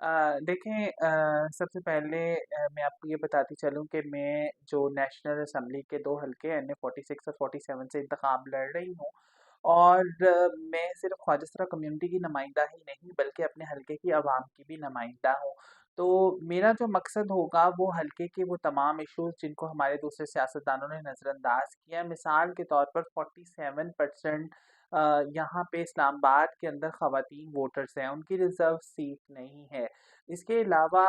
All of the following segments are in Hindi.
देखें, सबसे पहले मैं आपको ये बताती चलूँ कि मैं जो नेशनल असम्बली के 2 हलके एनए 46 और 47 से इंतखाब लड़ रही हूँ और मैं सिर्फ़ ख्वाजसरा कम्युनिटी की नुमाइंदा ही नहीं बल्कि अपने हलके की आवाम की भी नुमाइंदा हूँ। तो मेरा जो मकसद होगा वो हलके के वो तमाम इश्यूज़ जिनको हमारे दूसरे सियासतदानों ने नज़रअंदाज़ किया, मिसाल के तौर पर 47% यहाँ पे इस्लामाबाद के अंदर ख़वातीन वोटर्स हैं, उनकी रिज़र्व सीट नहीं है। इसके अलावा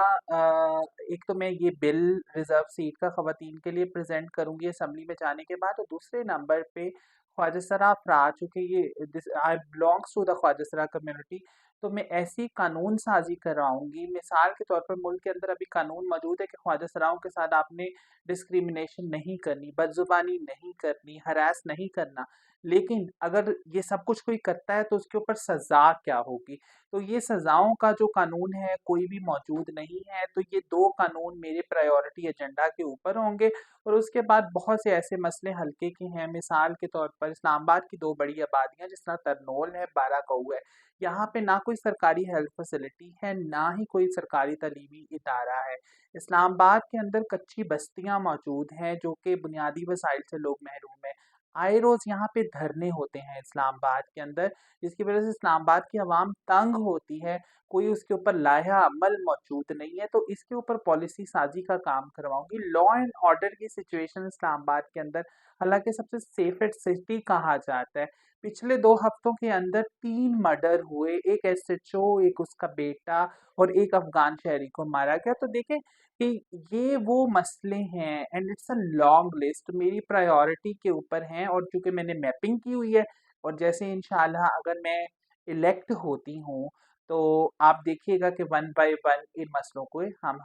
एक तो मैं ये बिल रिज़र्व सीट का ख़वातीन के लिए प्रेज़ेंट करूँगी असेंबली में जाने के बाद, और दूसरे नंबर पे ख्वाजसरा अफ़राद, चूँकि ये this I belongs to the ख्वाजसरा कम्युनिटी, तो मैं ऐसी कानून साज़ी कराऊँगी। मिसाल के तौर पर मुल्क के अंदर अभी कानून मौजूद है कि ख्वाजसराओं के साथ आपने डिस्क्रिमिनेशन नहीं करनी, बदज़ुबानी नहीं करनी, हरास नहीं करना। लेकिन अगर ये सब कुछ कोई करता है तो उसके ऊपर सज़ा क्या होगी? तो ये सज़ाओं का जो कानून है कोई भी मौजूद नहीं है, तो ये 2 कानून मेरे प्रायोरिटी एजेंडा के ऊपर होंगे। और उसके बाद बहुत से ऐसे मसले हल्के के हैं, मिसाल के तौर पर इस्लामाबाद की 2 बड़ी आबादियाँ जिस तरह तरनोल है, बाराकऊ है। यहाँ पे ना कोई सरकारी हेल्थ फैसिलिटी है, ना ही कोई सरकारी तालीमी इदारा है। इस्लामाबाद के अंदर कच्ची बस्तियाँ मौजूद हैं जो कि बुनियादी वसाइल से लोग महरूम हैं। आए रोज़ यहाँ पे धरने होते हैं इस्लामाबाद के अंदर, जिसकी वज़ह से इस्लामाबाद की आवाम तंग होती है, कोई उसके ऊपर लाया अमल मौजूद नहीं है, तो इसके ऊपर पॉलिसी साज़ी का काम करवाऊँगी। लॉ एंड ऑर्डर की सिचुएशन इस्लामाबाद के अंदर, हालाँकि सबसे सेफेस्ट सिटी कहा जाता है। पिछले 2 हफ्तों के अंदर 3 मर्डर हुए, एक एसएचओ, एक उसका बेटा और एक अफ़गान शहरी को मारा गया। तो देखें कि ये वो मसले हैं and it's a long list, मेरी प्रायोरिटी के ऊपर हैं, और चूँकि मैंने मैपिंग की हुई है और जैसे इंशाल्लाह अगर मैं इलेक्ट होती हूँ, तो आप देखिएगा कि वन बाय वन इन मसलों को हम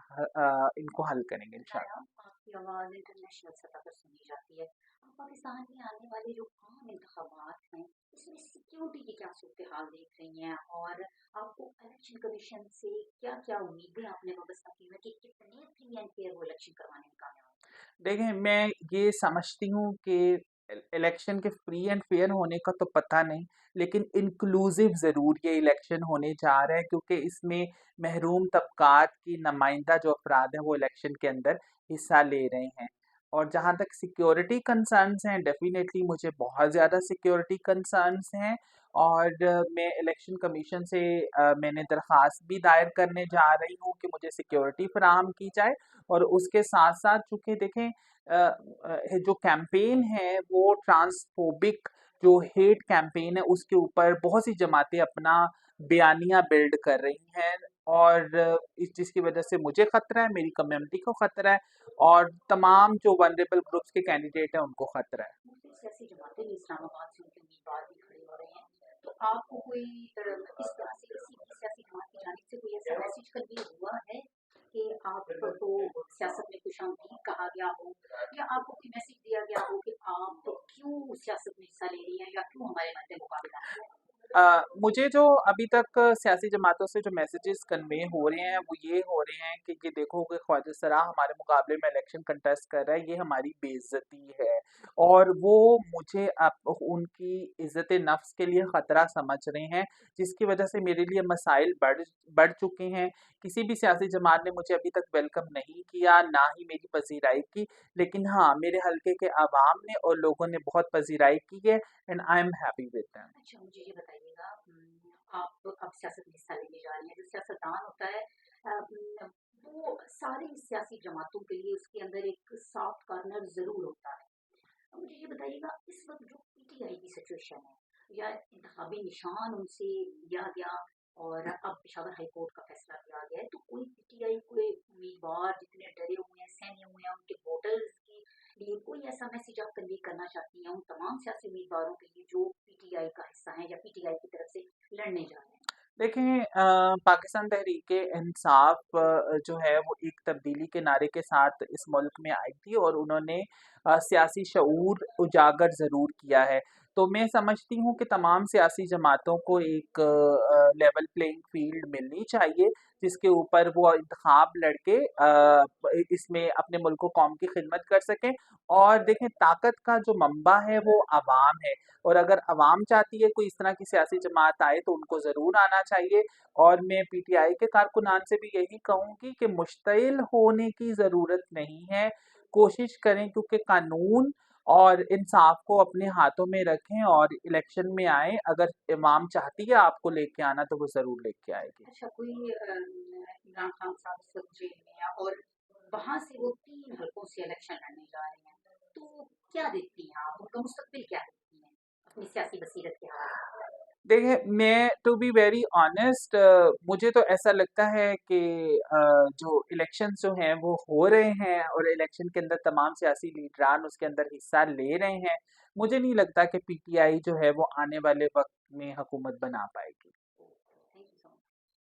इनको हल करेंगे इंशाल्लाह। आपकी आवाज़ इंटरनेशनल सतह पर सुनी जाती है। पाकिस्तान में आने वाले जो आम इंतखाबात हैं, इसमें सिक्योरिटी की क्या सूरत-हाल देख रही हैं? और आपको इलेक्शन कमीशन से क्या-क्या उम्मीदें आपने वाबस्ता की हैं कि कितने फ्री एंड फेयर वो इलेक्शन करवाने में कामयाब होंगे? देखें, मैं ये समझती हूँ कि इलेक्शन के फ्री एंड फेयर होने का तो पता नहीं, लेकिन इंक्लूसिव ज़रूर ये इलेक्शन होने जा रहा है, क्योंकि इसमें महरूम तबकात की नुमाइंदा जो अफराद हैं वो इलेक्शन के अंदर हिस्सा ले रहे हैं। और जहाँ तक सिक्योरिटी कंसर्न्स हैं, डेफिनेटली मुझे बहुत ज़्यादा सिक्योरिटी कंसर्न्स हैं, और मैं इलेक्शन कमीशन से मैंने दरख्वास्त भी दायर करने जा रही हूँ कि मुझे सिक्योरिटी फराहम की जाए। और उसके साथ-साथ चूँकि देखें, जो कैंपेन है वो ट्रांसफोबिक जो हेट कैंपेन है उसके ऊपर बहुत सी जमातें अपना बयानिया बिल्ड कर रही हैं, और इस जिसकी वजह से मुझे खतरा है, मेरी कम्युनिटी को खतरा है, और तमाम जो वल्नरेबल ग्रुप्स के कैंडिडेट हैं उनको खतरा है। दूसरी सियासी जमातें भी इस्लामाबाद से उनके उम्मीदवार भी खड़े हो रहे हैं। तो आपको कोई इस तरह से किसी भी सियासी जमात की जानिब से कोई ऐसा मैसेज कन्वे हुआ है कि आपको सियासत में कुछ नहीं कहा गया हो, या आपको कोई मैसेज दिया गया हो कि आप क्यों सियासत में हिस्सा ले रही हैं या क्यों हमारे मद्दे मुकाबला हैं? मुझे जो अभी तक सियासी जमातों से जो मैसेजेस कन्वे हो रहे हैं वो ये हो रहे हैं कि ये देखो कि ख्वाजा सरा हमारे मुकाबले में इलेक्शन कंटेस्ट कर रहा है, ये हमारी बेइज्जती है, और वो मुझे अब उनकी इज्जत नफ्स के लिए ख़तरा समझ रहे हैं, जिसकी वजह से मेरे लिए मसाइल बढ़ बढ़ चुके हैं। किसी भी सियासी जमात ने मुझे अभी तक वेलकम नहीं किया, ना ही मेरी पजीराई की, लेकिन हाँ, मेरे हल्के के अवाम ने और लोगों ने बहुत पजीराई की है, and I am happy with them. अच्छा, मुझे ये बताइएगा, आप अब सियासत में हिस्सा लेने जा रही हैं। जो सियासतदान होता है वो सारी सियासी जमातों के लिए उसके अंदर एक सॉफ्ट कॉर्नर ज़रूर होता है। अब मुझे ये बताइएगा, इस वक़्त जो पीटीआई की सिचुएशन है या इंतखाबी निशान उनसे लिया गया और अब पेशावर हाई कोर्ट का फैसला किया गया है, तो कोई पीटीआई कोई उम्मीदवार जितने डरे हुए हैं, सहमे हुए हैं, उनके वोटर्स के लिए कोई ऐसा मैसेज आप कन्वे करना चाहती हैं उन तमाम सियासी उम्मीदवारों के लिए जो पीटीआई का हिस्सा हैं या पीटीआई की तरफ से लड़ने जा रहे हैं? देखें, पाकिस्तान तहरीक-ए-इंसाफ जो है वो एक तब्दीली के नारे के साथ इस मुल्क में आई थी, और उन्होंने सियासी शऊर उजागर ज़रूर किया है। तो मैं समझती हूँ कि तमाम सियासी जमातों को एक लेवल प्लेइंग फ़ील्ड मिलनी चाहिए, जिसके ऊपर वो इंतखाब लड़के इसमें अपने मुल्क को कौम की खिदमत कर सकें। और देखें, ताकत का जो मंबा है वो अवाम है, और अगर अवाम चाहती है कोई इस तरह की सियासी जमात आए तो उनको ज़रूर आना चाहिए। और मैं पीटीआई के कारकुनान से भी यही कहूँगी कि मुश्तिल होने की ज़रूरत नहीं है। कोशिश करें, क्योंकि कानून और इंसाफ को अपने हाथों में रखें और इलेक्शन में आए। अगर इमाम चाहती है आपको लेके आना तो वो ज़रूर लेके आएगी। अच्छा, कोई इमरान खान साहब इस वक़्त जेल में हैं और वहाँ से वो 3 हलकों से इलेक्शन लड़ने जा रहे हैं। तो क्या देखती हैं आप? उनका मुस्तकबिल क्या देखती हैं अपनी सियासी बसीरत के हवाले से? देखिए, मैं टू बी वेरी ऑनेस्ट, मुझे तो ऐसा लगता है कि जो इलेक्शंस जो हैं वो हो रहे हैं और इलेक्शन के अंदर तमाम सियासी लीडरान उसके अंदर हिस्सा ले रहे हैं। मुझे नहीं लगता कि पीटीआई जो है वो आने वाले वक्त में हुकूमत बना पाएगी।